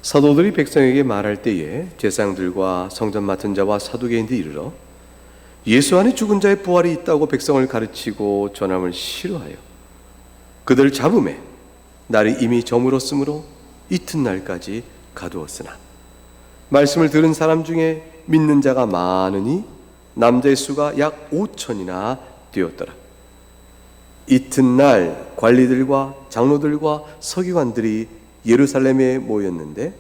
사도들이 백성에게 말할 때에 제사장들과 성전 맡은 자와 사두개인들이 이르러 예수 안에 죽은 자의 부활이 있다고 백성을 가르치고 전함을 싫어하여 그들을 잡음에 날이 이미 저물었으므로 이튿날까지 가두었으나 말씀을 들은 사람 중에 믿는 자가 많으니 남자의 수가 약 5천이나 되었더라. 이튿날 관리들과 장로들과 서기관들이 예루살렘에 모였는데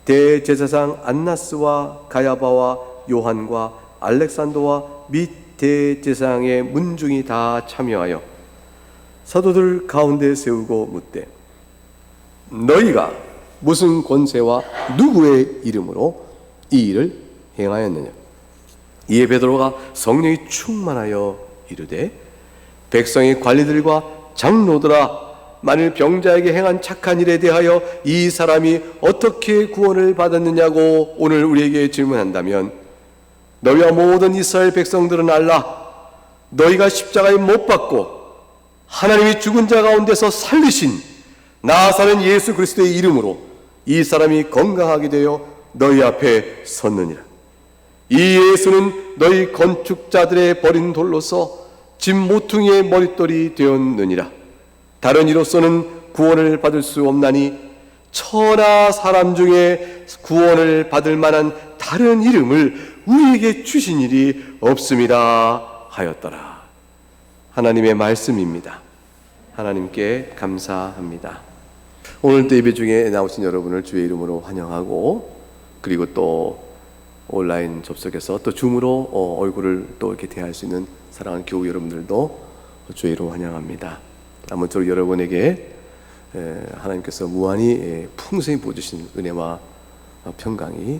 대제사장 안나스와 가야바와 요한과 알렉산더와 및 대제사장의 문중이 다 참여하여 사도들 가운데 세우고 묻되 너희가 무슨 권세와 누구의 이름으로 이 일을 행하였느냐. 이에 베드로가 성령이 충만하여 이르되 백성의 관리들과 장로들아, 만일 병자에게 행한 착한 일에 대하여 이 사람이 어떻게 구원을 받았느냐고 오늘 우리에게 질문한다면 너희와 모든 이스라엘 백성들은 알라. 너희가 십자가에 못 박고 하나님이 죽은 자 가운데서 살리신 나사렛 예수 그리스도의 이름으로 이 사람이 건강하게 되어 너희 앞에 섰느니라. 이 예수는 너희 건축자들의 버린 돌로서 집 모퉁이의 머릿돌이 되었느니라. 다른 이로서는 구원을 받을 수 없나니 천하 사람 중에 구원을 받을 만한 다른 이름을 우리에게 주신 일이 없습니다 하였더라. 하나님의 말씀입니다. 하나님께 감사합니다. 오늘도 예배 중에 나오신 여러분을 주의 이름으로 환영하고, 그리고 또 온라인 접속해서 또 줌으로 얼굴을 또 이렇게 대할 수 있는 사랑하는 교우 여러분들도 주의 이름으로 환영합니다. 아무쪼록 여러분에게 하나님께서 무한히 풍성히 부어주신 은혜와 평강이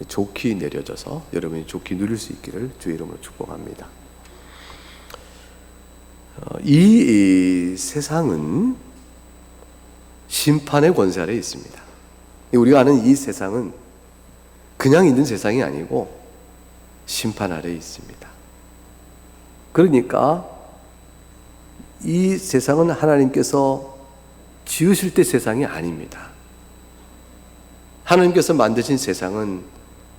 좋게 내려져서 여러분이 좋게 누릴 수 있기를 주의 이름으로 축복합니다. 이 세상은 심판의 권세 아래에 있습니다. 우리가 아는 이 세상은 그냥 있는 세상이 아니고 심판 아래에 있습니다. 그러니까 이 세상은 하나님께서 지으실 때 세상이 아닙니다. 하나님께서 만드신 세상은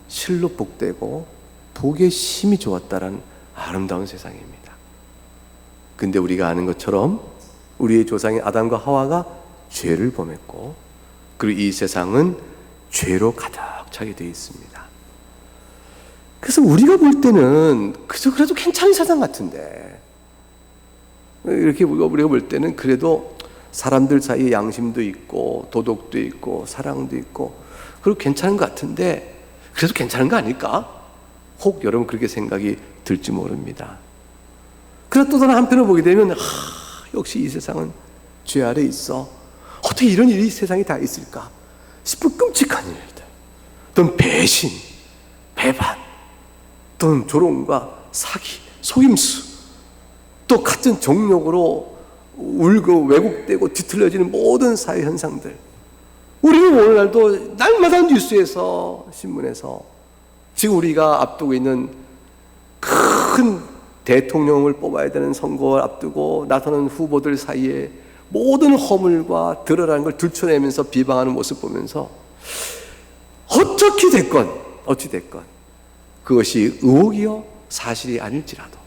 실로 복되고 보기에 심히 좋았다라는 아름다운 세상입니다. 근데 우리가 아는 것처럼 우리의 조상인 아담과 하와가 죄를 범했고, 그리고 이 세상은 죄로 가득 차게 되어 있습니다. 그래서 우리가 볼 때는 그래도 괜찮은 세상 같은데, 이렇게 우리가 볼 때는 그래도 사람들 사이에 양심도 있고 도덕도 있고 사랑도 있고 그리고 괜찮은 것 같은데, 그래도 괜찮은 거 아닐까? 혹 여러분 그렇게 생각이 들지 모릅니다. 그러나 또 다른 한편을 보게 되면 역시 이 세상은 죄 아래 있어. 어떻게 이런 일이 세상에 다 있을까 싶은 끔찍한 일들, 또는 배신, 배반, 또는 조롱과 사기, 속임수, 또 같은 정욕으로 울고 왜곡되고 뒤틀려지는 모든 사회 현상들, 우리는 오늘날도 날마다 뉴스에서, 신문에서 지금 우리가 앞두고 있는 큰 대통령을 뽑아야 되는 선거를 앞두고 나서는 후보들 사이에 모든 허물과 드러나는 걸 들춰내면서 비방하는 모습 보면서 어찌 됐건 그것이 의혹이요 사실이 아닐지라도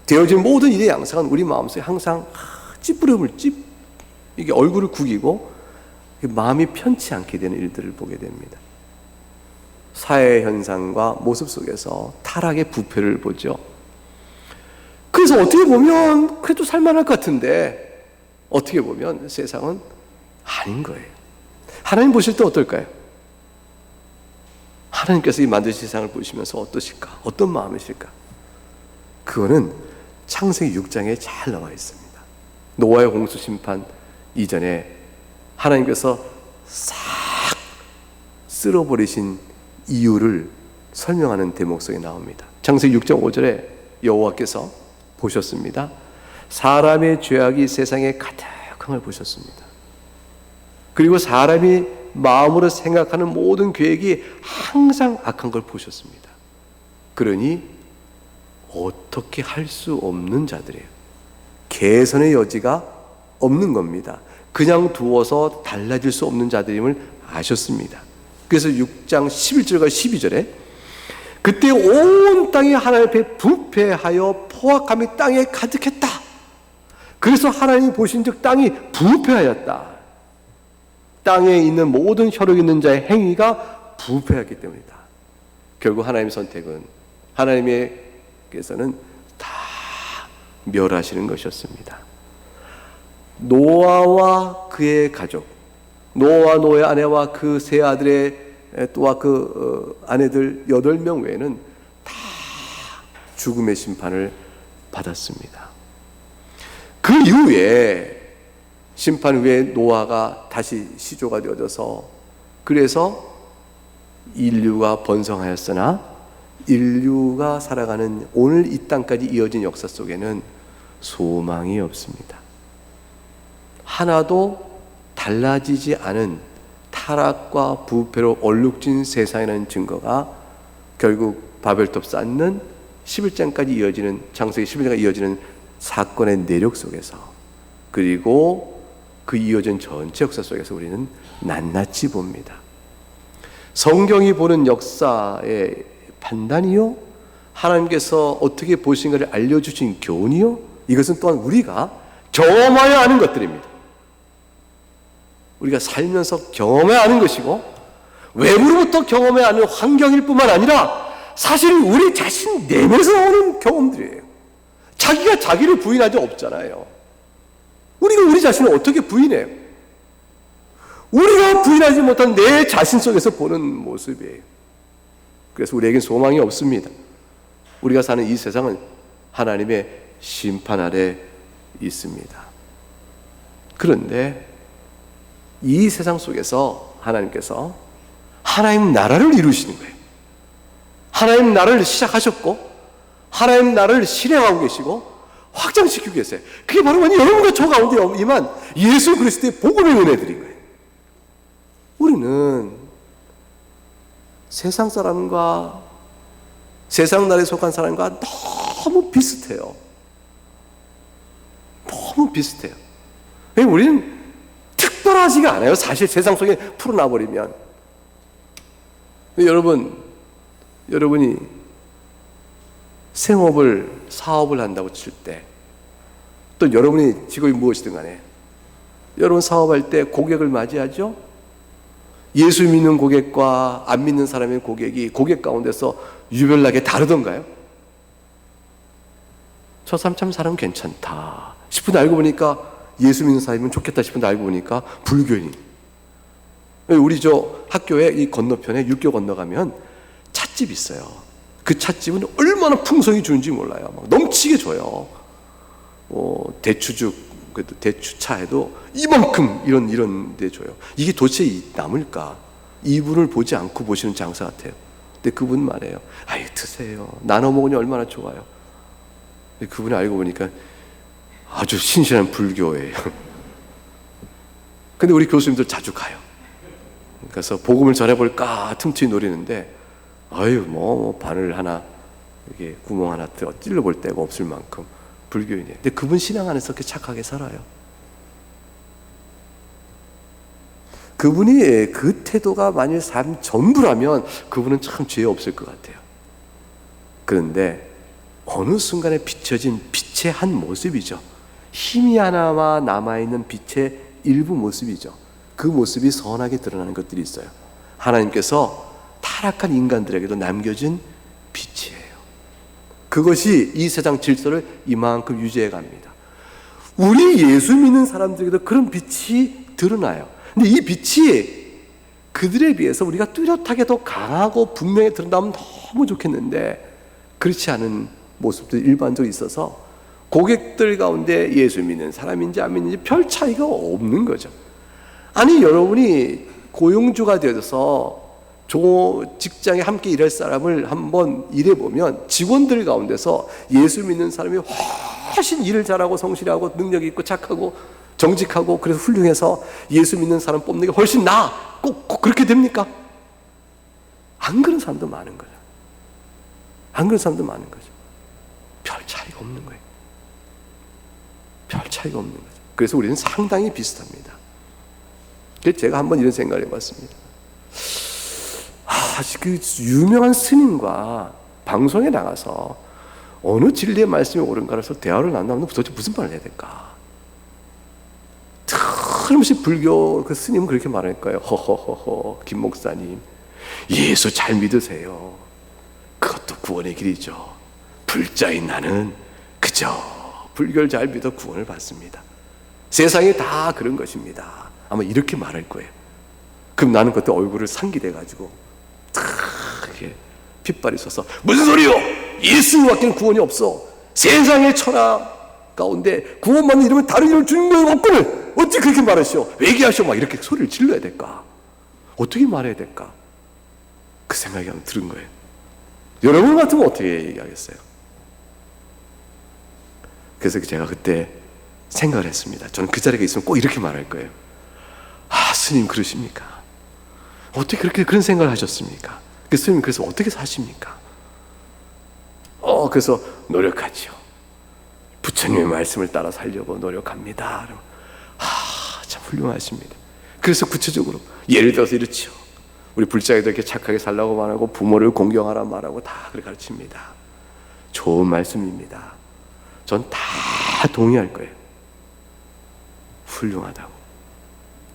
되어진 모든 일의 양상은 우리 마음속에 항상 찌푸름을 이게 얼굴을 구기고 마음이 편치 않게 되는 일들을 보게 됩니다. 사회 현상과 모습 속에서 타락의 부패를 보죠. 그래서 어떻게 보면 그래도 살만할 것 같은데, 어떻게 보면 세상은 아닌 거예요. 하나님 보실 때 어떨까요? 하나님께서 이 만드신 세상을 보시면서 어떠실까? 어떤 마음이실까? 그거는 창세기 6장에 잘 나와 있습니다. 노아의 홍수 심판 이전에 하나님께서 싹 쓸어버리신 이유를 설명하는 대목 속에 나옵니다. 창세기 6장 5절에 여호와께서 보셨습니다. 사람의 죄악이 세상에 가득한 걸 보셨습니다. 그리고 사람이 마음으로 생각하는 모든 계획이 항상 악한 걸 보셨습니다. 그러니 어떻게 할 수 없는 자들이에요. 개선의 여지가 없는 겁니다. 그냥 두어서 달라질 수 없는 자들임을 아셨습니다. 그래서 6장 11절과 12절에 그때 온 땅이 하나님 앞에 부패하여 포악함이 땅에 가득했다. 그래서 하나님이 보신즉 땅이 부패하였다. 땅에 있는 모든 혈육 있는 자의 행위가 부패하기 때문이다. 결국 하나님의 선택은 하나님께서는 다 멸하시는 것이었습니다. 노아와 그의 가족, 노아와 노아의 아내와 그 세 아들의 또한 그 아내들 8명 외에는 다 죽음의 심판을 받았습니다. 그 이후에 심판 후에 노아가 다시 시조가 되어져서 그래서 인류가 번성하였으나 인류가 살아가는 오늘 이 땅까지 이어진 역사 속에는 소망이 없습니다. 하나도 달라지지 않은 타락과 부패로 얼룩진 세상이라는 증거가 결국 바벨탑 쌓는 11장까지 이어지는 창세기 11장까지 이어지는 사건의 내력 속에서 그리고 그 이어진 전체 역사 속에서 우리는 낱낱이 봅니다. 성경이 보는 역사의 판단이요, 하나님께서 어떻게 보신가를 알려주신 교훈이요, 이것은 또한 우리가 경험하여 아는 것들입니다. 우리가 살면서 경험해야 하는 것이고 외부로부터 경험해야 하는 환경일 뿐만 아니라 사실 우리 자신 내면에서 나오는 경험들이에요. 자기가 자기를 부인한 적 없잖아요. 우리가 우리 자신을 어떻게 부인해요? 우리가 부인하지 못한 내 자신 속에서 보는 모습이에요. 그래서 우리에겐 소망이 없습니다. 우리가 사는 이 세상은 하나님의 심판 아래 있습니다. 그런데 이 세상 속에서 하나님께서 하나님 나라를 이루시는 거예요. 하나님 나라를 시작하셨고 하나님 나라를 실행하고 계시고 확장시키고 계세요. 그게 바로 여러분과 저 가운데 임한 예수 그리스도의 복음의 은혜들인 거예요. 우리는 세상 사람과 세상 나라에 속한 사람과 너무 비슷해요. 너무 비슷해요. 우리는 특별하지가 않아요. 사실 세상 속에 풀어놔버리면. 여러분이 생업을, 사업을 한다고 칠 때, 또 여러분이 직업이 무엇이든 간에, 여러분 사업할 때 고객을 맞이하죠? 예수 믿는 고객과 안 믿는 사람의 고객이 고객 가운데서 유별나게 다르던가요? 저 사람 참 사람 괜찮다 싶은데 알고 보니까 예수 믿는 사람이면 좋겠다 싶은데 알고 보니까 불교인. 우리 저 학교에 이 건너편에 육교 건너가면 찻집 있어요. 그 찻집은 얼마나 풍성이 주는지 몰라요. 막 넘치게 줘요. 대추죽, 대추차에도 이만큼 이런 데 줘요. 이게 도대체 남을까? 이분을 보지 않고 보시는 장사 같아요. 근데 그분 말해요. 아유, 드세요. 나눠 먹으니 얼마나 좋아요. 근데 그분이 알고 보니까 아주 신실한 불교예요. 근데 우리 교수님들 자주 가요. 그래서 복음을 전해볼까 틈틈이 노리는데 아유 바늘 하나 이게 구멍 하나 찔러볼 데가 없을 만큼 불교인이에요. 근데 그분 신앙 안에서 그렇게 착하게 살아요. 그분이 그 태도가 만일 삶 전부라면 그분은 참 죄 없을 것 같아요. 그런데 어느 순간에 비춰진 빛의 한 모습이죠. 힘이 하나마 남아있는 빛의 일부 모습이죠. 그 모습이 선하게 드러나는 것들이 있어요. 하나님께서 타락한 인간들에게도 남겨진 빛이에요. 그것이 이 세상 질서를 이만큼 유지해 갑니다. 우리 예수 믿는 사람들에게도 그런 빛이 드러나요. 근데 이 빛이 그들에 비해서 우리가 뚜렷하게 더 강하고 분명히 드러나면 너무 좋겠는데 그렇지 않은 모습들이 일반적으로 있어서 고객들 가운데 예수 믿는 사람인지 안 믿는지 별 차이가 없는 거죠. 아니 여러분이 고용주가 되어서 직장에 함께 일할 사람을 한번 일해보면 직원들 가운데서 예수 믿는 사람이 훨씬 일을 잘하고 성실하고 능력이 있고 착하고 정직하고 그래서 훌륭해서 예수 믿는 사람 뽑는 게 훨씬 나아. 꼭 그렇게 됩니까? 안 그런 사람도 많은 거죠. 안 그런 사람도 많은 거죠. 별 차이가 없는 거예요. 별 차이가 없는 거죠. 그래서 우리는 상당히 비슷합니다. 그래서 제가 한번 이런 생각을 해봤습니다. 그 유명한 스님과 방송에 나가서 어느 진리의 말씀이 옳은가라서 대화를 나누면 도대체 무슨 말을 해야 될까? 틀림없이 불교 그 스님은 그렇게 말할 거예요. 허허허허, 김 목사님, 예수 잘 믿으세요. 그것도 구원의 길이죠. 불자인 나는 그저 불교를 잘 믿어 구원을 받습니다. 세상이 다 그런 것입니다. 아마 이렇게 말할 거예요. 그럼 나는 그때 얼굴을 상기돼가지고 이렇게 핏발이 솟아, 무슨 소리요? 예수밖에 구원이 없어. 세상의 철학 가운데 구원받는 이름은 다른 이름을 주는 거 없거든. 어떻게 그렇게 말하시오? 회개하시오. 막 이렇게 소리를 질러야 될까? 어떻게 말해야 될까? 그 생각이 한번 들은 거예요. 여러분 같으면 어떻게 얘기하겠어요? 그래서 제가 그때 생각을 했습니다. 저는 그 자리에 있으면 꼭 이렇게 말할 거예요. 스님 그러십니까? 어떻게 그렇게 그런 생각을 하셨습니까? 스님 그래서 어떻게 사십니까? 그래서 노력하죠. 부처님의 말씀을 따라 살려고 노력합니다. 참 훌륭하십니다. 그래서 구체적으로 예를 들어서 이렇죠. 우리 불자에도 이렇게 착하게 살라고 말하고 부모를 공경하라 말하고 다 그렇게 가르칩니다. 좋은 말씀입니다. 전 다 동의할 거예요. 훌륭하다고.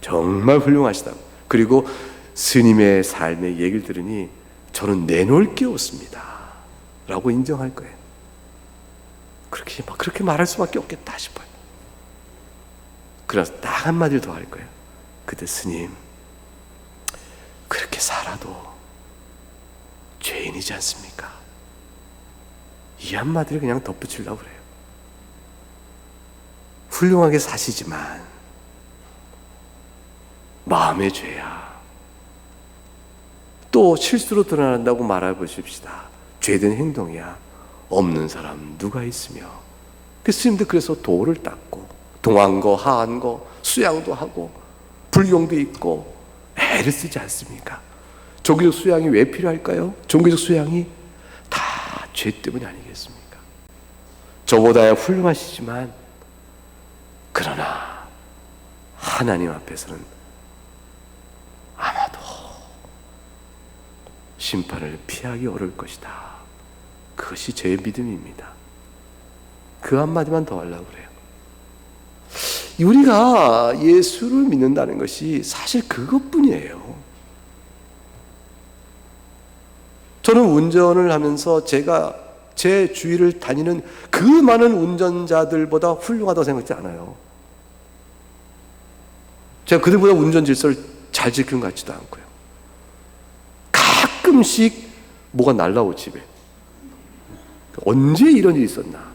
정말 훌륭하시다고. 그리고 스님의 삶의 얘기를 들으니 저는 내놓을 게 없습니다 라고 인정할 거예요. 그렇게 말할 수밖에 없겠다 싶어요. 그래서 딱 한마디를 더 할 거예요. 그때 스님, 그렇게 살아도 죄인이지 않습니까? 이 한마디를 그냥 덧붙이려고 그래요. 훌륭하게 사시지만 마음의 죄야. 또 실수로 드러난다고 말해보십시다. 죄된 행동이야. 없는 사람 누가 있으며. 스님들 그래서 도를 닦고 동한 거 하한 거 수양도 하고 불용도 있고 애를 쓰지 않습니까? 종교적 수양이 왜 필요할까요? 종교적 수양이 다 죄 때문이 아니겠습니까? 저보다야 훌륭하시지만 그러나 하나님 앞에서는 아마도 심판을 피하기 어려울 것이다. 그것이 제 믿음입니다. 그 한마디만 더 하려고 그래요. 우리가 예수를 믿는다는 것이 사실 그것뿐이에요. 저는 운전을 하면서 제가 제 주위를 다니는 그 많은 운전자들보다 훌륭하다고 생각하지 않아요. 제가 그들보다 운전 질서를 잘 지키는 것 같지도 않고요. 가끔씩 뭐가 날라오 집에. 언제 이런 일이 있었나?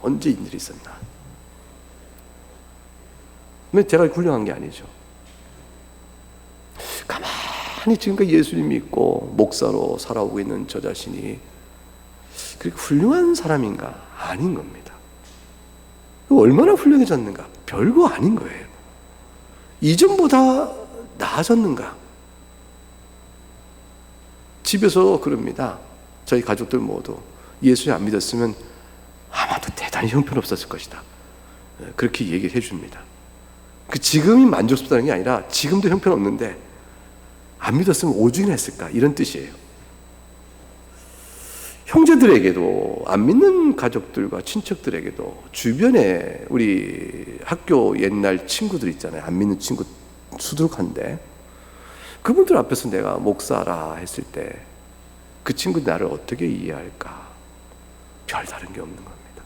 언제 이런 일이 있었나? 근데 제가 훌륭한 게 아니죠. 가만히 지금까지 예수님 믿고 목사로 살아오고 있는 저 자신이 그렇게 훌륭한 사람인가? 아닌 겁니다. 얼마나 훌륭해졌는가? 별거 아닌 거예요. 이전보다 나아졌는가? 집에서 그럽니다. 저희 가족들 모두 예수를 안 믿었으면 아마도 대단히 형편없었을 것이다. 그렇게 얘기를 해줍니다. 지금이 만족스럽다는 게 아니라 지금도 형편없는데 안 믿었으면 오죽이나 했을까, 이런 뜻이에요. 형제들에게도, 안 믿는 가족들과 친척들에게도, 주변에 우리 학교 옛날 친구들 있잖아요. 안 믿는 친구 수두룩한데 그분들 앞에서 내가 목사라 했을 때 그 친구들 나를 어떻게 이해할까? 별다른 게 없는 겁니다.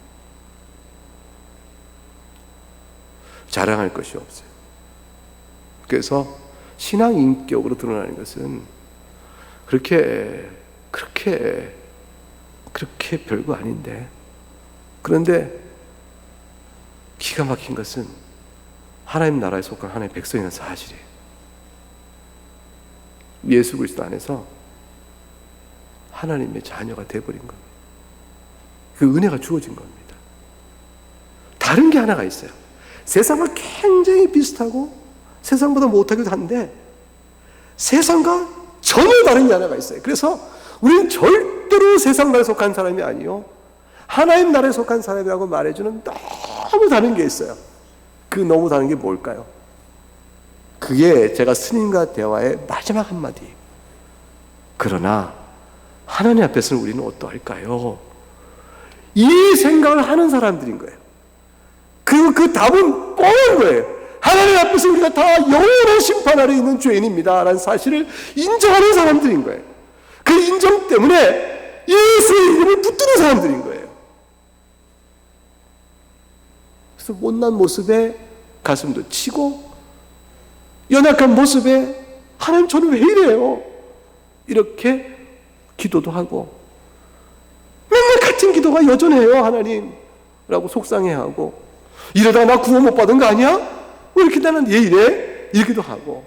자랑할 것이 없어요. 그래서 신앙 인격으로 드러나는 것은 그렇게 별거 아닌데, 그런데 기가 막힌 것은 하나님 나라에 속한 하나님의 백성이라는 사실이에요. 예수 그리스도 안에서 하나님의 자녀가 되어버린 겁니다. 그 은혜가 주어진 겁니다. 다른 게 하나가 있어요. 세상과 굉장히 비슷하고 세상보다 못하기도 한데 세상과 전혀 다른 게 하나가 있어요. 그래서 우리는 절대로 세상 나라에 속한 사람이 아니요, 하나님 나라에 속한 사람이라고 말해주는 너무 다른 게 있어요. 그 너무 다른 게 뭘까요? 그게 제가 스님과 대화의 마지막 한마디. 그러나 하나님 앞에서는 우리는 어떠할까요? 이 생각을 하는 사람들인 거예요. 그리고 그 답은 뻔한 거예요. 하나님 앞에서 우리가 다 영원한 심판 아래 있는 죄인입니다 라는 사실을 인정하는 사람들인 거예요. 그 인정 때문에 예수의 이름을 붙드는 사람들인 거예요. 그래서 못난 모습에 가슴도 치고 연약한 모습에 하나님 저는 왜 이래요? 이렇게 기도도 하고 맨날 같은 기도가 여전해요 하나님 라고 속상해하고 이러다가 나 구원 못 받은 거 아니야? 왜 이렇게 나는 왜 이래? 이러기도 하고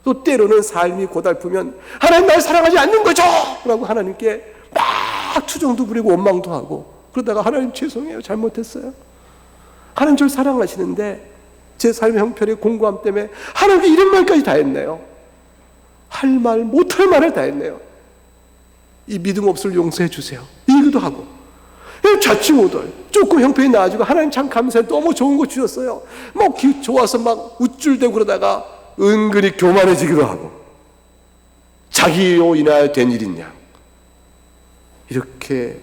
또 때로는 삶이 고달프면 하나님 날 사랑하지 않는 거죠? 라고 하나님께 막 투정도 부리고 원망도 하고 그러다가 하나님 죄송해요 잘못했어요. 하나님 저를 사랑하시는데 제 삶의 형편의 공고함 때문에 하나님께 이런 말까지 다 했네요. 할 말 못할 말을 다 했네요. 이 믿음 없을 용서해 주세요. 이기도 하고 자취모들 조금 형편이 나아지고 하나님 참 감사해 너무 좋은 거 주셨어요. 막 좋아서 막 우쭐대고 그러다가 은근히 교만해지기도 하고 자기로 인하여 된 일이냐 이렇게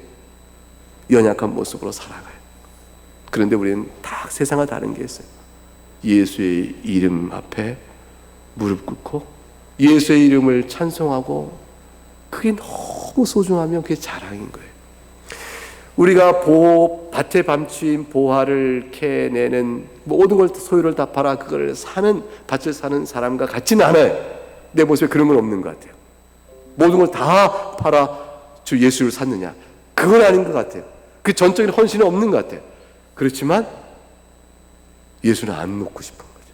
연약한 모습으로 살아가요. 그런데 우리는 다 세상과 다른 게 있어요. 예수의 이름 앞에 무릎 꿇고 예수의 이름을 찬송하고 그게 너무 소중하면 그게 자랑인 거예요. 우리가 밭에 밤추인 보화를 캐내는 모든 걸 소유를 다 팔아 그걸 사는 밭을 사는 사람과 같지는 않아요. 내 모습에 그런 건 없는 것 같아요. 모든 걸 다 팔아 주 예수를 샀느냐 그건 아닌 것 같아요. 그 전적인 헌신은 없는 것 같아요. 그렇지만 예수는 안 놓고 싶은 거죠.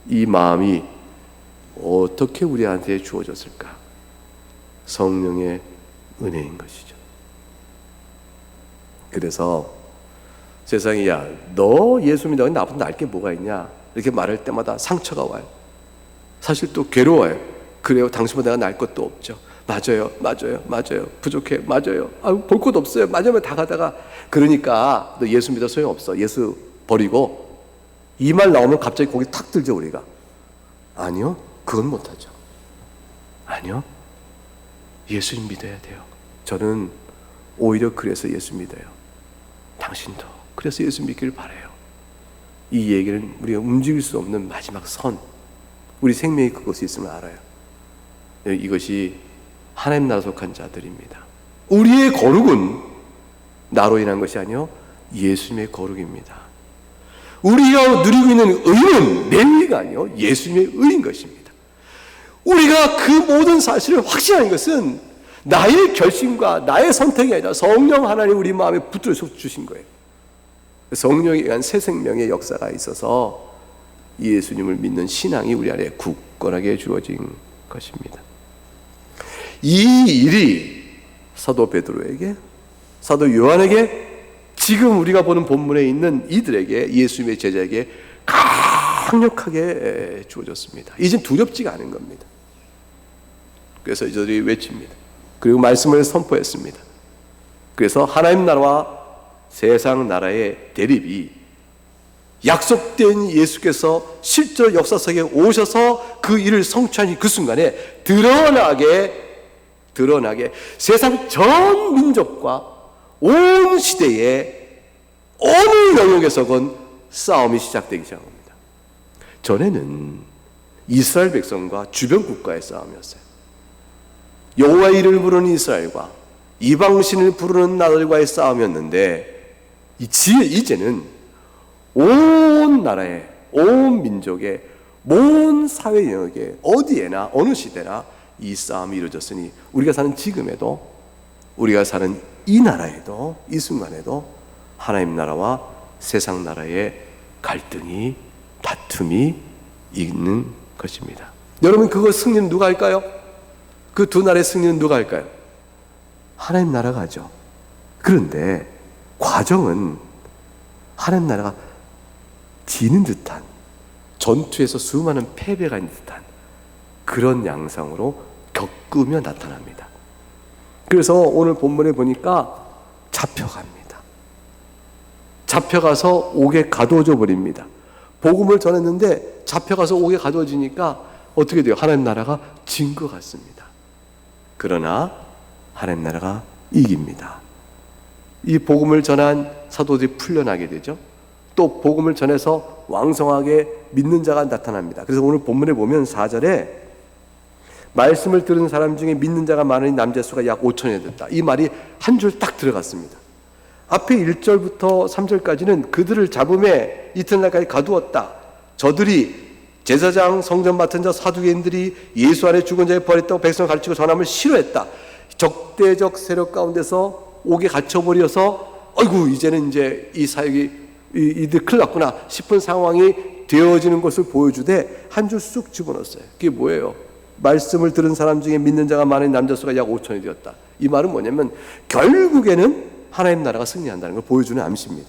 이 마음이 어떻게 우리한테 주어졌을까? 성령의 은혜인 것이죠. 그래서 세상이 야, 너 예수 믿어 나보다 나을 게 뭐가 있냐? 이렇게 말할 때마다 상처가 와요. 사실 또 괴로워요. 그래요, 당신보다 내가 나을 것도 없죠. 맞아요. 부족해. 맞아요. 볼 것도 없어요. 맞으면 다 가다가 그러니까 너 예수 믿어 소용없어. 예수 버리고 이 말 나오면 갑자기 거기 탁 들죠 우리가. 아니요, 그건 못하죠. 아니요, 예수님 믿어야 돼요. 저는 오히려 그래서 예수 믿어요. 당신도 그래서 예수 믿기를 바라요. 이 얘기는 우리가 움직일 수 없는 마지막 선, 우리 생명이 그것이 있음을 알아요. 이것이 하나님 나라 속한 자들입니다. 우리의 거룩은 나로 인한 것이 아니요 예수님의 거룩입니다. 우리가 누리고 있는 의는 내 의가 아니요 예수님의 의인 것입니다. 우리가 그 모든 사실을 확신하는 것은 나의 결심과 나의 선택이 아니라 성령 하나님 우리 마음에 붙들어서 주신 거예요. 성령에 의한 새 생명의 역사가 있어서 예수님을 믿는 신앙이 우리 안에 굳건하게 주어진 것입니다. 이 일이 사도 베드로에게, 사도 요한에게, 지금 우리가 보는 본문에 있는 이들에게, 예수님의 제자에게 강력하게 주어졌습니다. 이젠 두렵지가 않은 겁니다. 그래서 이들이 외칩니다. 그리고 말씀을 선포했습니다. 그래서 하나님 나라와 세상 나라의 대립이 약속된 예수께서 실제로 역사석에 오셔서 그 일을 성취하신 그 순간에 드러나게 세상 전 민족과 온 시대의 어느 영역에서건 싸움이 시작되기 시작합니다. 전에는 이스라엘 백성과 주변 국가의 싸움이었어요. 여호와의 이름을 부르는 이스라엘과 이방신을 부르는 나라들과의 싸움이었는데 이제는 온 나라의, 온 민족의, 모든 사회 영역에 어디에나 어느 시대나 이 싸움이 이루어졌으니 우리가 사는 지금에도, 우리가 사는 이 나라에도, 이 순간에도 하나님 나라와 세상 나라의 갈등이, 다툼이 있는 것입니다. 여러분, 그거 승리는 누가 할까요? 그 두 나라의 승리는 누가 할까요? 하나님 나라가 하죠. 그런데 과정은 하나님 나라가 지는 듯한, 전투에서 수많은 패배가 있는 듯한 그런 양상으로 겪으며 나타납니다. 그래서 오늘 본문에 보니까 잡혀갑니다. 잡혀가서 옥에 가두어져 버립니다. 복음을 전했는데 잡혀가서 옥에 가두어지니까 어떻게 돼요? 하나님 나라가 진 것 같습니다. 그러나 하나님 나라가 이깁니다. 이 복음을 전한 사도들이 풀려나게 되죠. 또 복음을 전해서 왕성하게 믿는 자가 나타납니다. 그래서 오늘 본문에 보면 4절에 말씀을 들은 사람 중에 믿는 자가 많으니 남자 수가 약 5천여 됐다. 이 말이 한 줄 딱 들어갔습니다. 앞에 1절부터 3절까지는 그들을 잡음에 이튿날까지 가두었다. 저들이 제사장, 성전 맡은 자, 사두개인들이 예수 안에 죽은 자에 버렸다고 백성을 가르치고 전함을 싫어했다. 적대적 세력 가운데서 옥에 갇혀버려서 아이고 이제는 이제 이 사역이 이들 큰일 났구나 싶은 상황이 되어지는 것을 보여주되 한 줄 쑥 집어넣었어요. 그게 뭐예요? 말씀을 들은 사람 중에 믿는 자가 많은 남자 수가 약 5천이 되었다. 이 말은 뭐냐면 결국에는 하나님 나라가 승리한다는 걸 보여주는 암시입니다.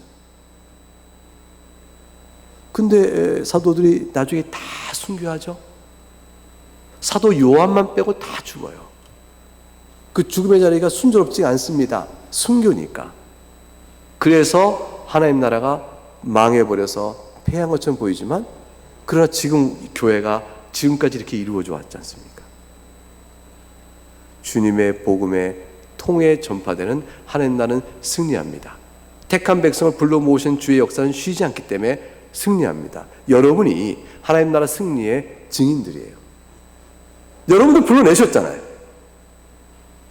근데 사도들이 나중에 다 순교하죠. 사도 요한만 빼고 다 죽어요. 그 죽음의 자리가 순조롭지 않습니다. 순교니까. 그래서 하나님 나라가 망해버려서 패한 것처럼 보이지만 그러나 지금 교회가 지금까지 이렇게 이루어져 왔지 않습니까? 주님의 복음에 통해 전파되는 하나님 나라는 승리합니다. 택한 백성을 불러 모으신 주의 역사는 쉬지 않기 때문에 승리합니다. 여러분이 하나님 나라 승리의 증인들이에요. 여러분들 불러내셨잖아요.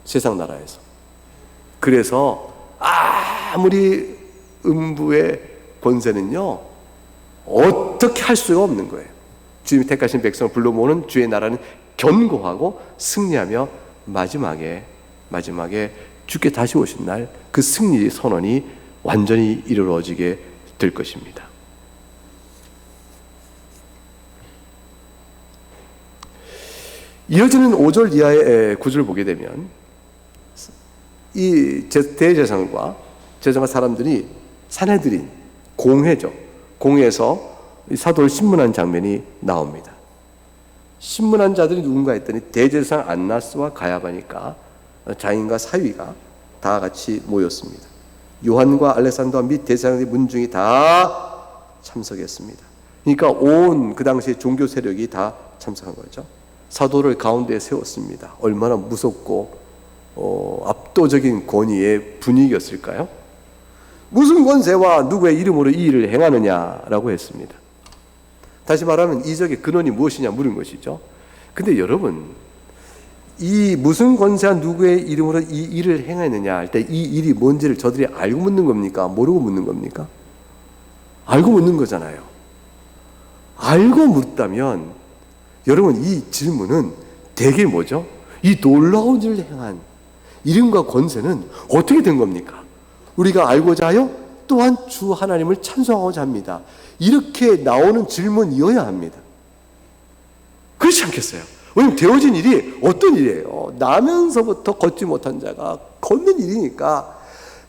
세상 나라에서. 그래서 아무리 음부의 권세는요 어떻게 할 수가 없는 거예요. 주님이 택하신 백성을 불러 모으는 주의 나라는 견고하고 승리하며 마지막에 주께 다시 오신 날 그 승리 선언이 완전히 이루어지게 될 것입니다. 이어지는 5절 이하의 구절을 보게 되면 이 대제사장과 제사장과 사람들이 산헤드린 공회죠. 공회에서 사도를 신문한 장면이 나옵니다. 신문한 자들이 누군가 했더니 대제사장 안나스와 가야바니까 장인과 사위가 다 같이 모였습니다. 요한과 알렉산더와 및 대제사장의 문중이 다 참석했습니다. 그러니까 온 그 당시의 종교 세력이 다 참석한 거죠. 사도를 가운데에 세웠습니다. 얼마나 무섭고 압도적인 권위의 분위기였을까요? 무슨 권세와 누구의 이름으로 이 일을 행하느냐라고 했습니다. 다시 말하면 이적의 근원이 무엇이냐 물은 것이죠. 근데 여러분, 이 무슨 권세와 누구의 이름으로 이 일을 행하느냐 할 때 이 일이 뭔지를 저들이 알고 묻는 겁니까? 모르고 묻는 겁니까? 알고 묻는 거잖아요. 알고 묻다면 여러분 이 질문은 대개 뭐죠? 이 놀라운 일을 행한 이름과 권세는 어떻게 된 겁니까? 우리가 알고자 하여 또한 주 하나님을 찬송하고자 합니다. 이렇게 나오는 질문이어야 합니다. 그렇지 않겠어요? 왜냐하면 되어진 일이 어떤 일이에요? 나면서부터 걷지 못한 자가 걷는 일이니까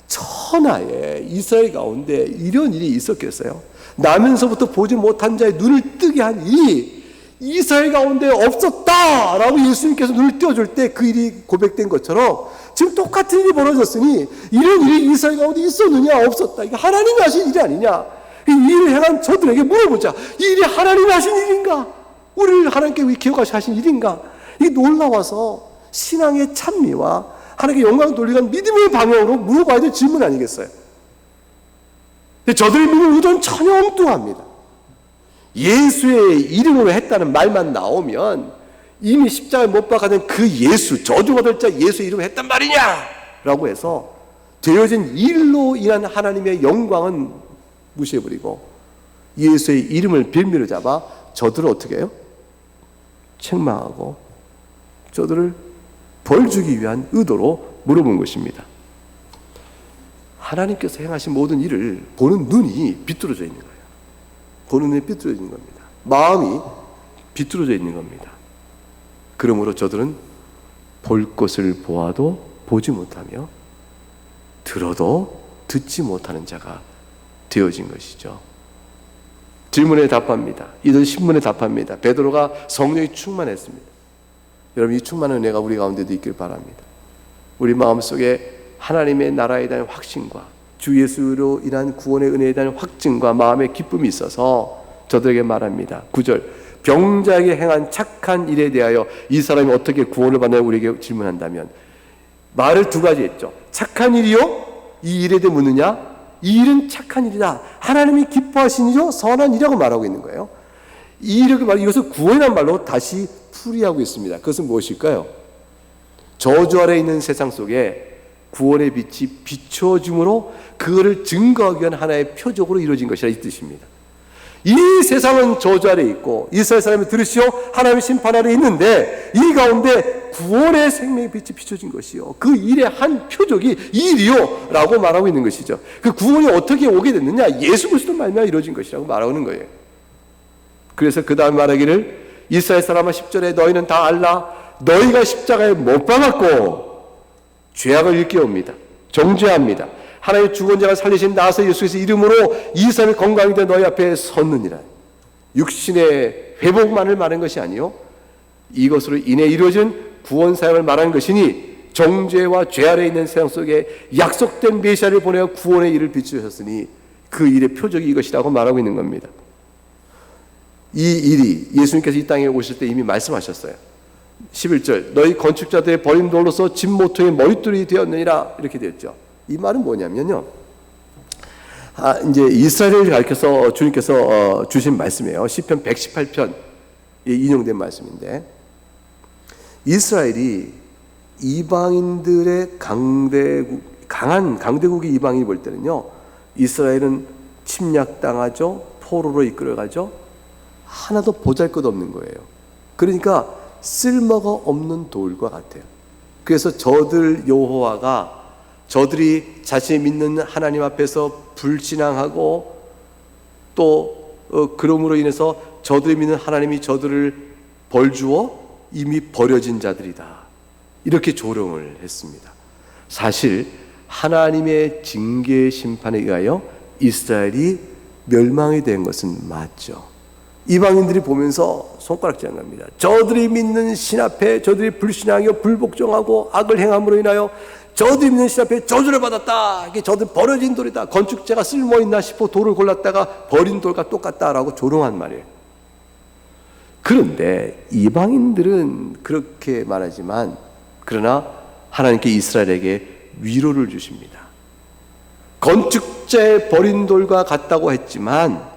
천하에 이스라엘 가운데 이런 일이 있었겠어요? 나면서부터 보지 못한 자의 눈을 뜨게 한 일이 이스라엘 가운데 없었다라고 예수님께서 눈을 띄워줄 때 그 일이 고백된 것처럼 지금 똑같은 일이 벌어졌으니 이런 일이 이스라엘 가운데 있었느냐 없었다. 이게 하나님이 하신 일이 아니냐. 이 일을 행한 저들에게 물어보자. 이 일이 하나님이 하신 일인가? 우리를 하나님께 기억하신 일인가? 이게 놀라워서 신앙의 찬미와 하나님께 영광을 돌리는 믿음의 방향으로 물어봐야 될 질문 아니겠어요? 근데 저들의 믿는 의도는 전혀 엉뚱합니다. 예수의 이름으로 했다는 말만 나오면 이미 십자가에 못 박아낸 그 예수, 저주받을 자 예수의 이름으로 했단 말이냐? 라고 해서 되어진 일로 인한 하나님의 영광은 무시해버리고 예수의 이름을 빌미로 잡아 저들을 어떻게 해요? 책망하고 저들을 벌 주기 위한 의도로 물어본 것입니다. 하나님께서 행하신 모든 일을 보는 눈이 비뚤어져 있는 거예요. 보는 눈이 비뚤어져 있는 겁니다. 마음이 비뚤어져 있는 겁니다. 그러므로 저들은 볼 것을 보아도 보지 못하며 들어도 듣지 못하는 자가 되어진 것이죠. 질문에 답합니다. 이들 신문에 답합니다. 베드로가 성령이 충만했습니다. 여러분 이 충만한 은혜가 우리 가운데도 있길 바랍니다. 우리 마음속에 하나님의 나라에 대한 확신과 주 예수로 인한 구원의 은혜에 대한 확증과 마음의 기쁨이 있어서 저들에게 말합니다. 9절, 병자에게 행한 착한 일에 대하여 이 사람이 어떻게 구원을 받나요? 우리에게 질문한다면 말을 두 가지 했죠. 착한 일이요? 이 일에 대해 묻느냐? 이 일은 착한 일이다. 하나님이 기뻐하신 일이요? 선한 일이라고 말하고 있는 거예요. 이 일을 말, 이것을 구원이라는 말로 다시 풀이하고 있습니다. 그것은 무엇일까요? 저주 아래 있는 세상 속에 구원의 빛이 비춰줌으로 그거를 증거하기 위한 하나의 표적으로 이루어진 것이라 이 뜻입니다. 이 세상은 저주 아래 있고 이스라엘 사람이 들으시오 하나님의 심판 아래 있는데 이 가운데 구원의 생명의 빛이 비춰진 것이요, 그 일의 한 표적이 이 일이요 라고 말하고 있는 것이죠. 그 구원이 어떻게 오게 됐느냐? 예수 그리스도 말미암아 이루어진 것이라고 말하는 거예요. 그래서 그 다음 말하기를 이스라엘 사람아 10절에 너희는 다 알라. 너희가 십자가에 못 박았고 죄악을 일깨웁니다. 정죄합니다. 하나님의 주권자가 살리신 나사 예수의 이름으로 이 사람이 건강히 되어 너희 앞에 섰느니라. 육신의 회복만을 말하는 것이 아니요, 이것으로 인해 이루어진 구원 사역을 말하는 것이니 정죄와 죄 아래 있는 세상 속에 약속된 메시아를 보내어 구원의 일을 비추셨으니 그 일의 표적이 이것이라고 말하고 있는 겁니다. 이 일이 예수님께서 이 땅에 오실 때 이미 말씀하셨어요. 11절, 너희 건축자들의 버린 돌로서 진모퉁이의 머릿돌이 되었느니라 이렇게 되었죠. 이 말은 뭐냐면요, 이제 이스라엘을 가리켜서 주님께서 주신 말씀이에요. 시편 118편에 인용된 말씀인데, 이스라엘이 이방인들의 강한 강대국이 이방인이 볼 때는요, 이스라엘은 침략당하죠, 포로로 이끌어가죠, 하나도 보잘것없는 거예요. 그러니까 쓸모가 없는 돌과 같아요. 그래서 저들 여호와가 저들이 자신이 믿는 하나님 앞에서 불신앙하고 또 그럼으로 인해서 저들이 믿는 하나님이 저들을 벌주어 이미 버려진 자들이다, 이렇게 조롱을 했습니다. 사실 하나님의 징계 심판에 의하여 이스라엘이 멸망이 된 것은 맞죠. 이방인들이 보면서 손가락질 한 겁니다. 저들이 믿는 신 앞에 저들이 불신앙하여 불복종하고 악을 행함으로 인하여 저들이 믿는 신 앞에 저주를 받았다. 이게 저들 버려진 돌이다. 건축자가 쓸모있나 싶어 돌을 골랐다가 버린 돌과 똑같다라고 조롱한 말이에요. 그런데 이방인들은 그렇게 말하지만 그러나 하나님께 이스라엘에게 위로를 주십니다. 건축자의 버린 돌과 같다고 했지만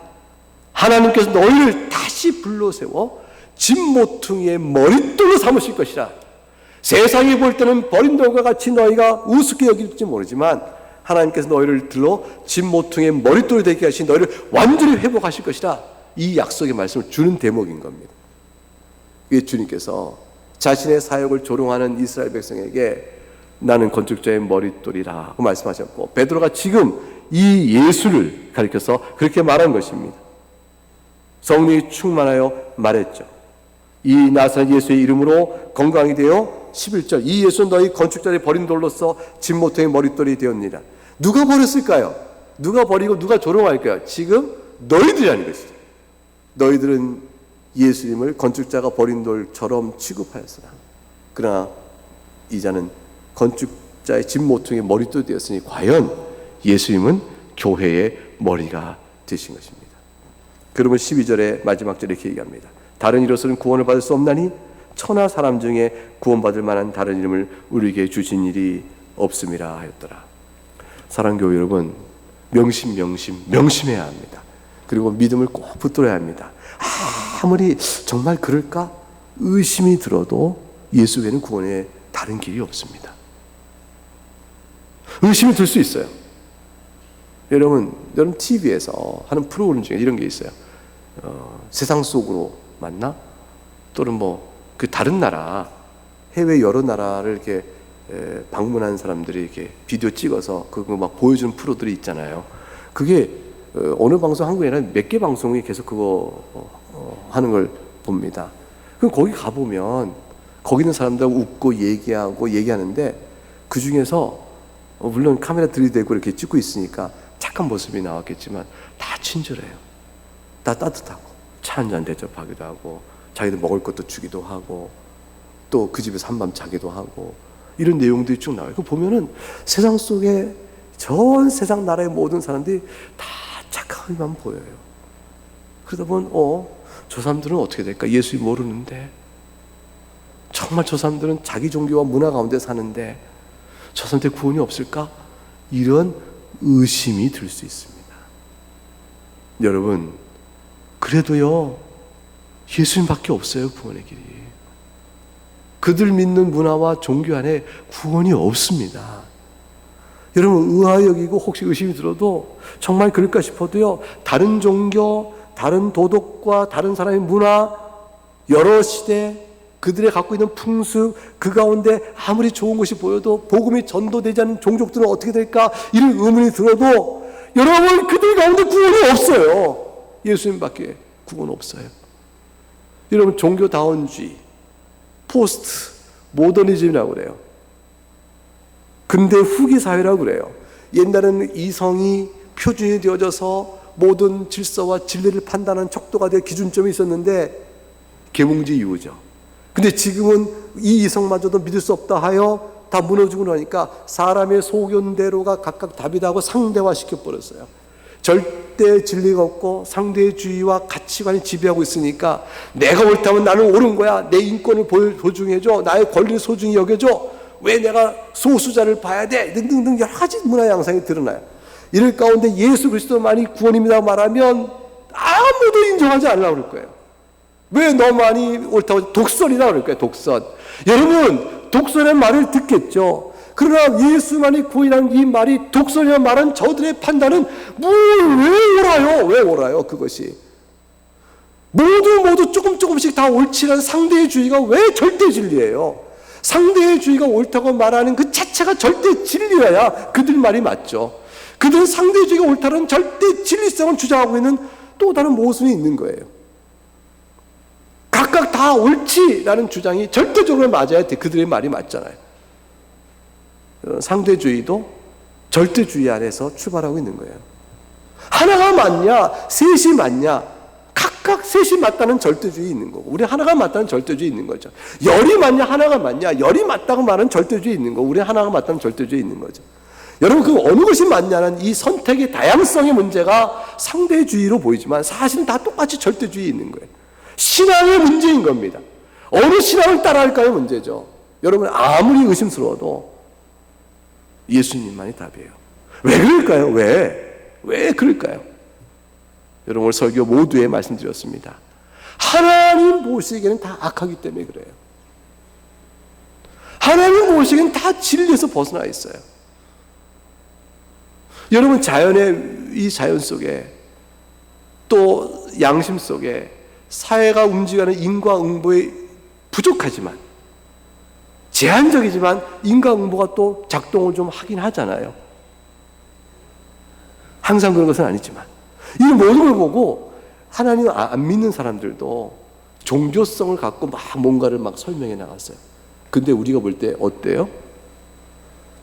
하나님께서 너희를 다시 불러세워 진모퉁이의 머릿돌로 삼으실 것이라. 세상이 볼 때는 버린 돌과 같이 너희가 우습게 여길지 모르지만 하나님께서 너희를 들어 진모퉁이의 머릿돌이 되게 하신 너희를 완전히 회복하실 것이라. 이 약속의 말씀을 주는 대목인 겁니다. 이게 주님께서 자신의 사역을 조롱하는 이스라엘 백성에게 나는 건축자의 머릿돌이라고 말씀하셨고, 베드로가 지금 이 예수를 가리켜서 그렇게 말한 것입니다. 성령이 충만하여 말했죠. 이 나사렛 예수의 이름으로 건강이 되어 11절, 이 예수는 너희 건축자들이 버린 돌로서 진모퉁이의 머릿돌이 되었느니라. 누가 버렸을까요? 누가 버리고 누가 조롱할까요? 지금 너희들이라는 것이죠. 너희들은 예수님을 건축자가 버린 돌처럼 취급하였으나 그러나 이자는 건축자의 진모퉁이의 머릿돌이 되었으니 과연 예수님은 교회의 머리가 되신 것입니다. 그러면 12절의 마지막 절에 이렇게 얘기합니다. 다른 이로서는 구원을 받을 수 없나니 천하 사람 중에 구원받을 만한 다른 이름을 우리에게 주신 일이 없음이라 하였더라. 사랑하는 교회 여러분, 명심해야 합니다. 그리고 믿음을 꼭 붙들어야 합니다. 아무리 정말 그럴까 의심이 들어도 예수 외에는 구원에 다른 길이 없습니다. 의심이 들 수 있어요. 여러분 TV에서 하는 프로그램 중에 이런 게 있어요. 세상 속으로 만나? 또는 그 다른 나라, 해외 여러 나라를 이렇게 방문한 사람들이 이렇게 비디오 찍어서 그거 막 보여주는 프로들이 있잖아요. 그게 어느 방송, 한국에 아니라 몇 개 방송이 계속 그거 하는 걸 봅니다. 그럼 거기 가보면 거기 있는 사람들하고 웃고 얘기하는데 그 중에서 물론 카메라 들이대고 이렇게 찍고 있으니까 착한 모습이 나왔겠지만 다 친절해요. 다 따뜻하고 차 한잔 대접하기도 하고 자기들 먹을 것도 주기도 하고 또 그 집에서 한밤 자기도 하고 이런 내용들이 쭉 나와요. 그거 보면은 세상 속에 전 세상 나라의 모든 사람들이 다 착하기만 보여요. 그러다 보면 저 사람들은 어떻게 될까? 예수 모르는데, 정말 저 사람들은 자기 종교와 문화 가운데 사는데 저 사람들 구원이 없을까? 이런 의심이 들 수 있습니다. 여러분, 그래도요, 예수님밖에 없어요, 구원의 길이. 그들 믿는 문화와 종교 안에 구원이 없습니다. 여러분, 의아해 여기고 혹시 의심이 들어도 정말 그럴까 싶어도요, 다른 종교, 다른 도덕과 다른 사람의 문화, 여러 시대, 그들의 갖고 있는 풍습, 그 가운데 아무리 좋은 것이 보여도 복음이 전도되지 않는 종족들은 어떻게 될까? 이런 의문이 들어도 여러분, 그들 가운데 구원이 없어요. 예수님밖에 구원 없어요. 여러분, 종교다원주의, 포스트 모더니즘이라고 그래요. 근대 후기 사회라고 그래요. 옛날에는 이성이 표준이 되어져서 모든 질서와 진리를 판단하는 척도가 될 기준점이 있었는데 계몽주의 이후죠. 근데 지금은 이 이성마저도 믿을 수 없다 하여 다 무너지고 나니까 사람의 소견대로가 각각 답이다 하고 상대화시켜버렸어요. 절대 진리가 없고 상대주의와 가치관이 지배하고 있으니까 내가 옳다면 나는 옳은 거야. 내 인권을 보증해줘. 나의 권리를 소중히 여겨줘. 왜 내가 소수자를 봐야 돼? 등등등 여러 가지 문화 양상이 드러나요. 이럴 가운데 예수 그리스도만이 구원입니다 말하면 아무도 인정하지 않으려고 그럴 거예요. 왜 너만이 옳다고? 독선이라고 그럴 거예요. 독선. 여러분, 독선의 말을 듣겠죠. 그러나 예수만이 구원이라는 이 말이 독선이라는 말은 저들의 판단은 왜 옳아요? 왜 옳아요? 그것이 모두 조금씩 다 옳지라는 상대주의가 왜 절대 진리예요? 상대주의가 옳다고 말하는 그 자체가 절대 진리여야 그들 말이 맞죠. 그들은 상대주의가 옳다는 절대 진리성을 주장하고 있는 또 다른 모순이 있는 거예요. 각각 다 옳지라는 주장이 절대적으로 맞아야 돼. 그들의 말이 맞잖아요. 상대주의도 절대주의 안에서 출발하고 있는 거예요. 하나가 맞냐, 셋이 맞냐, 각각 셋이 맞다는 절대주의 있는 거고, 우리 하나가 맞다는 절대주의 있는 거죠. 열이 맞냐, 하나가 맞냐, 열이 맞다고 말하는 절대주의 있는 거고, 우리 하나가 맞다는 절대주의 있는 거죠. 여러분, 그 어느 것이 맞냐는 이 선택의 다양성의 문제가 상대주의로 보이지만 사실은 다 똑같이 절대주의 있는 거예요. 신앙의 문제인 겁니다. 어느 신앙을 따라할까요? 문제죠. 여러분, 아무리 의심스러워도 예수님만이 답이에요. 왜 그럴까요? 왜 그럴까요? 여러분, 오늘 설교 모두에 말씀드렸습니다. 하나님 보시기에는 다 악하기 때문에 그래요. 하나님 보시기에는 다 진리에서 벗어나 있어요. 여러분, 이 자연 속에 또 양심 속에 사회가 움직이는 인과응보에 부족하지만, 제한적이지만 인과응보가 또 작동을 좀 하긴 하잖아요. 항상 그런 것은 아니지만 이 모든 걸 보고 하나님 안 믿는 사람들도 종교성을 갖고 막 뭔가를 막 설명해 나갔어요. 근데 우리가 볼 때 어때요?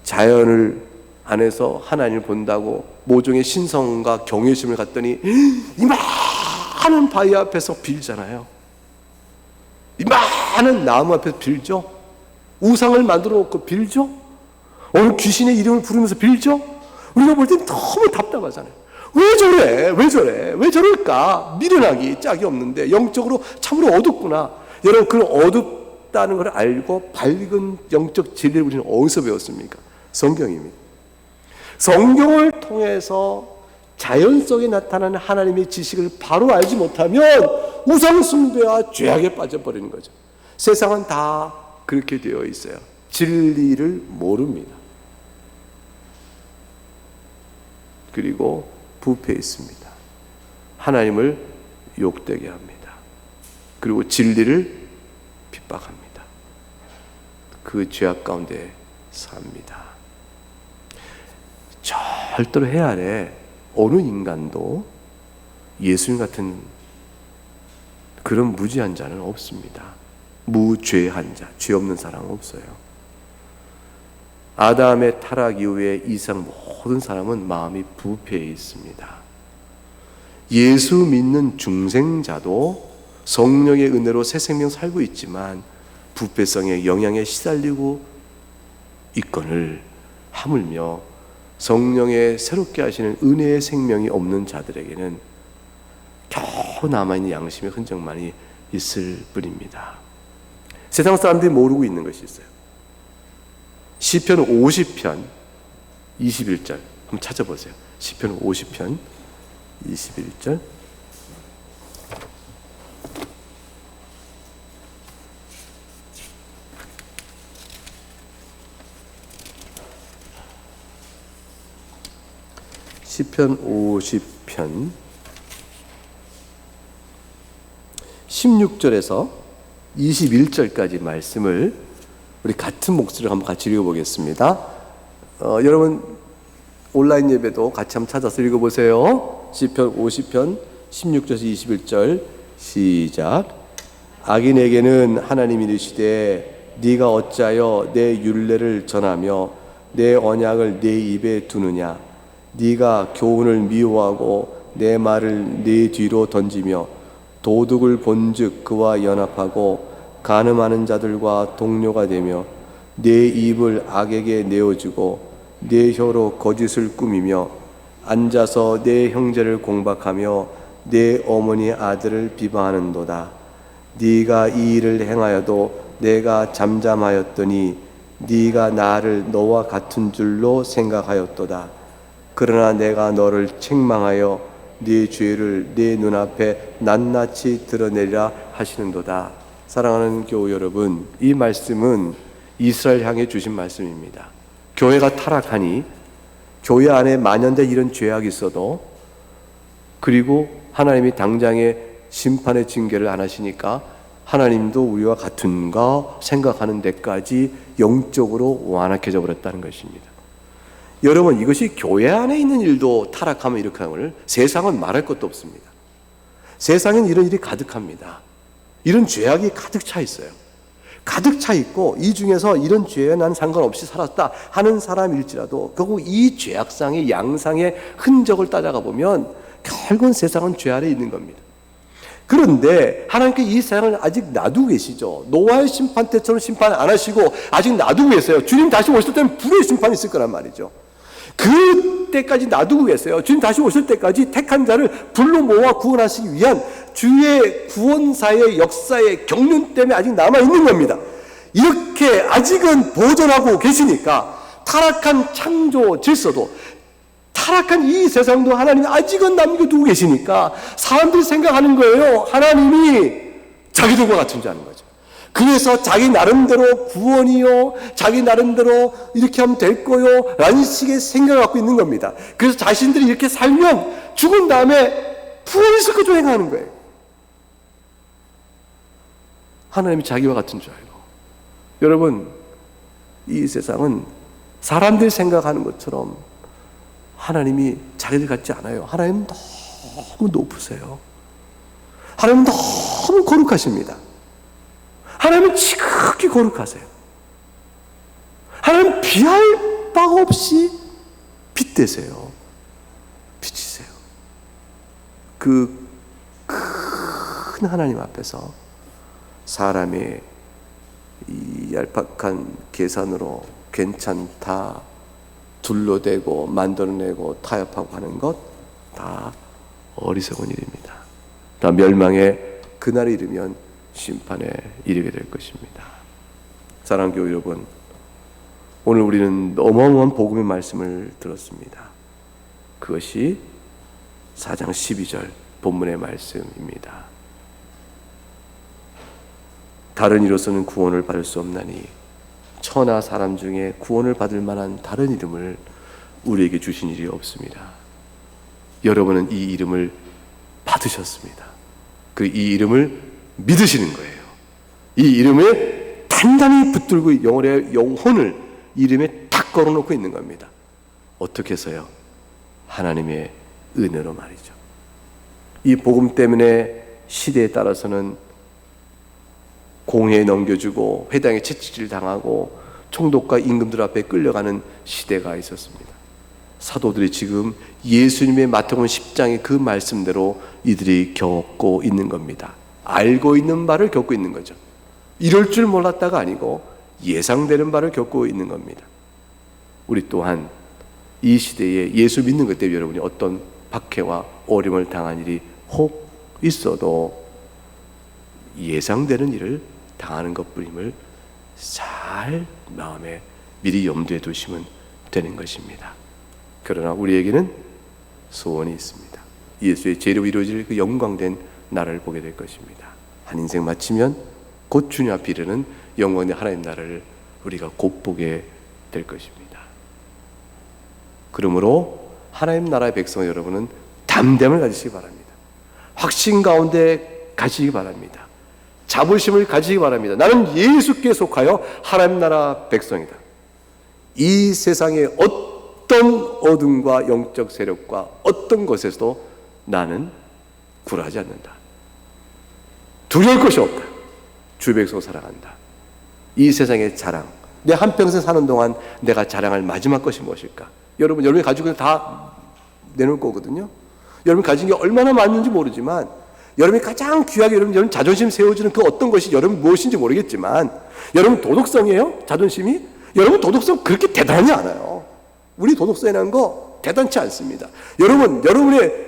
자연을 안에서 하나님을 본다고 모종의 신성과 경외심을 갖더니 이 많은 바위 앞에서 빌잖아요. 이 많은 나무 앞에서 빌죠. 우상을 만들어 놓고 빌죠. 어느 귀신의 이름을 부르면서 빌죠. 우리가 볼 때 너무 답답하잖아요. 왜 저래? 왜 저럴까? 미련하기 짝이 없는데 영적으로 참으로 어둡구나. 여러분, 그 어둡다는 걸 알고 밝은 영적 진리를 우리는 어디서 배웠습니까? 성경입니다. 성경을 통해서 자연 속에 나타나는 하나님의 지식을 바로 알지 못하면 우상 숭배와 죄악에 빠져버리는 거죠. 세상은 다 그렇게 되어 있어요. 진리를 모릅니다. 그리고 부패해 있습니다. 하나님을 욕되게 합니다. 그리고 진리를 핍박합니다. 그 죄악 가운데 삽니다. 절대로 해 아래 어느 인간도 예수님 같은 그런 무지한 자는 없습니다. 무죄한 자, 죄 없는 사람은 없어요. 아담의 타락 이후에 이상 모든 사람은 마음이 부패해 있습니다. 예수 믿는 중생자도 성령의 은혜로 새 생명 살고 있지만 부패성의 영향에 시달리고 있거늘 하물며 성령의 새롭게 하시는 은혜의 생명이 없는 자들에게는 겨우 남아있는 양심의 흔적만이 있을 뿐입니다. 세상 사람들이 모르고 있는 것이 있어요. 시편 50편 21절 한번 찾아보세요. 시편 50편 21절. 시편 50편 16절에서 21절까지 말씀을 우리 같은 목소리로 한번 같이 읽어보겠습니다. 여러분 온라인 예배도 같이 한번 찾아서 읽어보세요. 시편 50편 16절에서 21절 시작. 악인에게는 하나님이 이르시되 네가 어찌하여 내 율례를 전하며 내 언약을 내 입에 두느냐. 네가 교훈을 미워하고 내 말을 네 뒤로 던지며 도둑을 본즉 그와 연합하고 간음하는 자들과 동료가 되며 내 입을 악에게 내어주고 내 혀로 거짓을 꾸미며 앉아서 내 형제를 공박하며 내 어머니 아들을 비방하는도다. 네가 이 일을 행하여도 내가 잠잠하였더니 네가 나를 너와 같은 줄로 생각하였도다. 그러나 내가 너를 책망하여 네 죄를 네 눈앞에 낱낱이 드러내리라 하시는도다. 사랑하는 교우 여러분, 이 말씀은 이스라엘 향해 주신 말씀입니다. 교회가 타락하니 교회 안에 만연된 이런 죄악이 있어도, 그리고 하나님이 당장에 심판의 징계를 안 하시니까 하나님도 우리와 같은가 생각하는 데까지 영적으로 완악해져 버렸다는 것입니다. 여러분, 이것이 교회 안에 있는 일도 타락하면 이렇게 하는 걸 세상은 말할 것도 없습니다. 세상엔 이런 일이 가득합니다. 이런 죄악이 가득 차 있어요. 가득 차 있고, 이 중에서 이런 죄에 난 상관없이 살았다 하는 사람일지라도 결국 이 죄악상의 양상의 흔적을 따라가 보면 결국은 세상은 죄 아래 있는 겁니다. 그런데 하나님께서 이 세상을 아직 놔두고 계시죠. 노아의 심판 때처럼 심판 안 하시고 아직 놔두고 계세요. 주님 다시 오실 때는 불의 심판이 있을 거란 말이죠. 그때까지 놔두고 계세요. 주님 다시 오실 때까지 택한 자를 불로 모아 구원하시기 위한 주의 구원사의 역사의 경륜 때문에 아직 남아있는 겁니다. 이렇게 아직은 보존하고 계시니까 타락한 창조 질서도, 타락한 이 세상도 하나님이 아직은 남겨두고 계시니까 사람들이 생각하는 거예요. 하나님이 자기들과 같은 줄 아는 거죠. 그래서 자기 나름대로 구원이요, 자기 나름대로 이렇게 하면 될 거요 라는 식의 생각을 갖고 있는 겁니다. 그래서 자신들이 이렇게 살면 죽은 다음에 부활 있을 것처럼 행하는 거예요. 하나님이 자기와 같은 줄 알고. 여러분, 이 세상은 사람들이 생각하는 것처럼 하나님이 자기들 같지 않아요. 하나님은 너무 높으세요. 하나님은 너무 거룩하십니다. 하나님은 지극히 거룩하세요. 하나님은 비할 바가 없이 빛되세요. 빛이세요. 그 큰 하나님 앞에서 사람의 이 얄팍한 계산으로 괜찮다, 둘러대고 만들어내고 타협하고 하는 것 다 어리석은 일입니다. 다 멸망의 그날이 이르면 심판에 이르게 될 것입니다. 사랑하는 교회 여러분, 오늘 우리는 어마어마한 복음의 말씀을 들었습니다. 그것이 4장 12절 본문의 말씀입니다. 다른 이로서는 구원을 받을 수 없나니 천하 사람 중에 구원을 받을 만한 다른 이름을 우리에게 주신 일이 없습니다. 여러분은 이 이름을 받으셨습니다. 그 이 이름을 믿으시는 거예요. 이 이름에 단단히 붙들고 영혼을 이름에 탁 걸어놓고 있는 겁니다. 어떻게 해서요? 하나님의 은혜로 말이죠. 이 복음 때문에 시대에 따라서는 공회에 넘겨주고 회당에 채찍질 당하고 총독과 임금들 앞에 끌려가는 시대가 있었습니다. 사도들이 지금 예수님의 마태복음 10장의 그 말씀대로 이들이 겪고 있는 겁니다. 알고 있는 바를 겪고 있는 거죠. 이럴 줄 몰랐다가 아니고 예상되는 바를 겪고 있는 겁니다. 우리 또한 이 시대에 예수 믿는 것 때문에 여러분이 어떤 박해와 어려움을 당한 일이 혹 있어도 예상되는 일을 당하는 것뿐임을 잘 마음에 미리 염두에 두시면 되는 것입니다. 그러나 우리에게는 소원이 있습니다. 예수의 죄로 이루어질 그 영광된 나라를 보게 될 것입니다. 한 인생 마치면 곧 주님 앞에 이르는 영광의 하나님 나라를 우리가 곧 보게 될 것입니다. 그러므로 하나님 나라의 백성 여러분은 담대함을 가지시기 바랍니다. 확신 가운데 가지시기 바랍니다. 자부심을 가지시기 바랍니다. 나는 예수께 속하여 하나님 나라 백성이다. 이 세상의 어떤 어둠과 영적 세력과 어떤 것에서도 나는 굴하지 않는다. 두려울 것이 없다. 주의 백성 살아간다. 이 세상의 자랑, 내 한평생 사는 동안 내가 자랑할 마지막 것이 무엇일까? 여러분이 가지고 다 내놓을 거거든요. 여러분이 가진 게 얼마나 많은지 모르지만 여러분이 가장 귀하게 여러분 자존심 세워주는 그 어떤 것이 여러분 무엇인지 모르겠지만 여러분 도덕성이에요? 자존심이? 여러분 도덕성 그렇게 대단하지 않아요. 우리 도덕성이라는 거 대단치 않습니다. 여러분의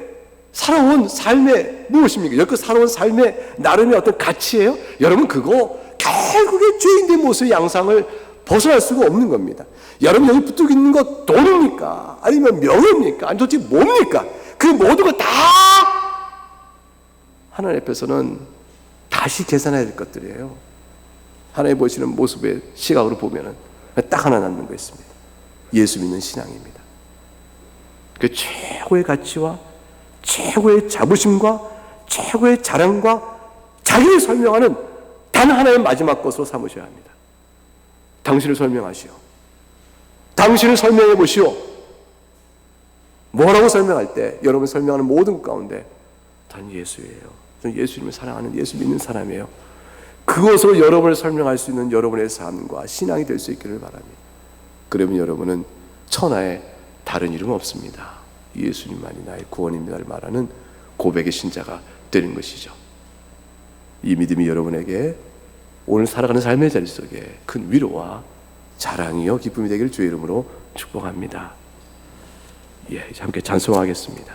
살아온 삶의 무엇입니까? 여기 살아온 삶의 나름의 어떤 가치예요? 여러분 그거 결국에 죄인된 모습의 양상을 벗어날 수가 없는 겁니다. 여러분 여기 붙들고 있는 거 돈입니까? 아니면 명예입니까? 아니 도대체 뭡니까? 그 모든 거 다 하나님 앞에서는 다시 계산해야 될 것들이에요. 하나님 보시는 모습의 시각으로 보면은 딱 하나 남는 거 있습니다. 예수 믿는 신앙입니다. 그 최고의 가치와 최고의 자부심과 최고의 자랑과 자기를 설명하는 단 하나의 마지막 것으로 삼으셔야 합니다. 당신을 설명하시오. 당신을 설명해 보시오. 뭐라고 설명할 때 여러분 설명하는 모든 것 가운데 단 예수예요. 저는 예수님을 사랑하는 예수 믿는 사람이에요. 그것으로 여러분을 설명할 수 있는 여러분의 삶과 신앙이 될 수 있기를 바랍니다. 그러면 여러분은 천하에 다른 이름 없습니다. 예수님만이 나의 구원입니다를 말하는 고백의 신자가 되는 것이죠. 이 믿음이 여러분에게 오늘 살아가는 삶의 자리 속에 큰 위로와 자랑이요 기쁨이 되기를 주의 이름으로 축복합니다. 예, 이제 함께 찬송하겠습니다.